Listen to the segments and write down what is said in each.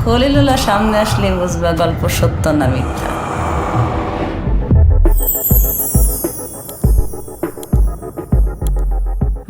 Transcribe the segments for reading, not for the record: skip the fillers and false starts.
খলিলুল্লাহ সামনে আসলে বুঝবা গল্প সত্য না মিথ্যা।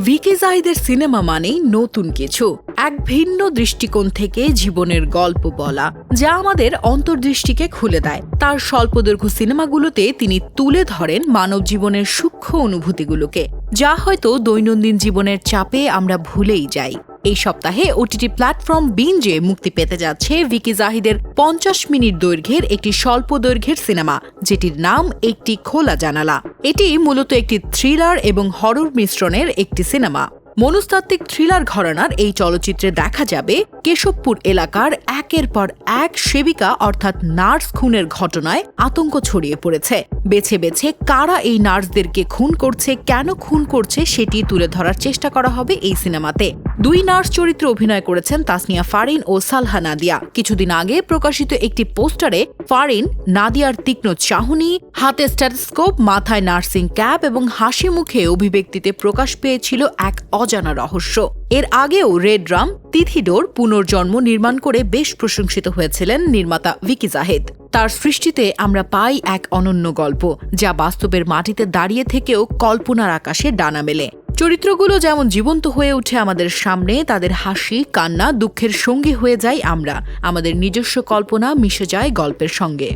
ভিকি জাহিদের সিনেমা মানেই নতুন কিছু, এক ভিন্ন দৃষ্টিকোণ থেকে জীবনের গল্প বলা, যা আমাদের অন্তর্দৃষ্টিকে খুলে দেয়। তার স্বল্পদৈর্ঘ্য সিনেমাগুলোতে তিনি তুলে ধরেন মানব জীবনের সূক্ষ্ম অনুভূতিগুলোকে, যা হয়তো দৈনন্দিন জীবনের চাপে আমরা ভুলেই যাই। এই সপ্তাহে ওটিটি প্ল্যাটফর্ম বিঞ্জে মুক্তি পেতে যাচ্ছে ভিকি জাহিদের 50 মিনিট দৈর্ঘ্যের একটি স্বল্প দৈর্ঘ্যের সিনেমা, যেটির নাম একটি খোলা জানালা। এটি মূলত একটি থ্রিলার এবং হরর মিশ্রণের একটি সিনেমা। মনস্তাত্ত্বিক থ্রিলার ঘরানার এই চলচ্চিত্রে দেখা যাবে কেশবপুর এলাকার একের পর এক সেবিকা অর্থাৎ নার্স খুনের ঘটনায় আতঙ্ক ছড়িয়ে পড়েছে। বেছে বেছে কারা এই নার্সদেরকে খুন করছে, কেন খুন করছে সেটি তুলে ধরার চেষ্টা করা হবে এই সিনেমাতে। 2 নার্স চরিত্রে অভিনয় করেছেন তাসনিয়া ফারিন ও সালহা নাদিয়া। কিছুদিন আগে প্রকাশিত একটি পোস্টারে ফারিন নাদিয়ার তীক্ষ্ণ চাহনি, হাতে স্টেথোস্কোপ, মাথায় নার্সিং ক্যাপ এবং হাসি মুখে অভিব্যক্তিতে প্রকাশ পেয়েছিল এক অজানা রহস্য। এর আগেও রেড ড্রাম, তিথিডোর পুনর্জন্ম নির্মাণ করে বেশ প্রশংসিত হয়েছিলেন নির্মাতা ভিকি জাহিদ। তার সৃষ্টিতে আমরা পাই এক অনন্য গল্প, যা বাস্তবের মাটিতে দাঁড়িয়ে থেকেও কল্পনার আকাশে ডানা মেলে। চরিত্রগুলো যেমন জীবন্ত হয়ে ওঠে আমাদের সামনে, তাদের হাসি, কান্না, দুঃখের সঙ্গী হয়ে যায় আমরা। আমাদের নিজস্ব কল্পনা মিশে যায় গল্পের সঙ্গে।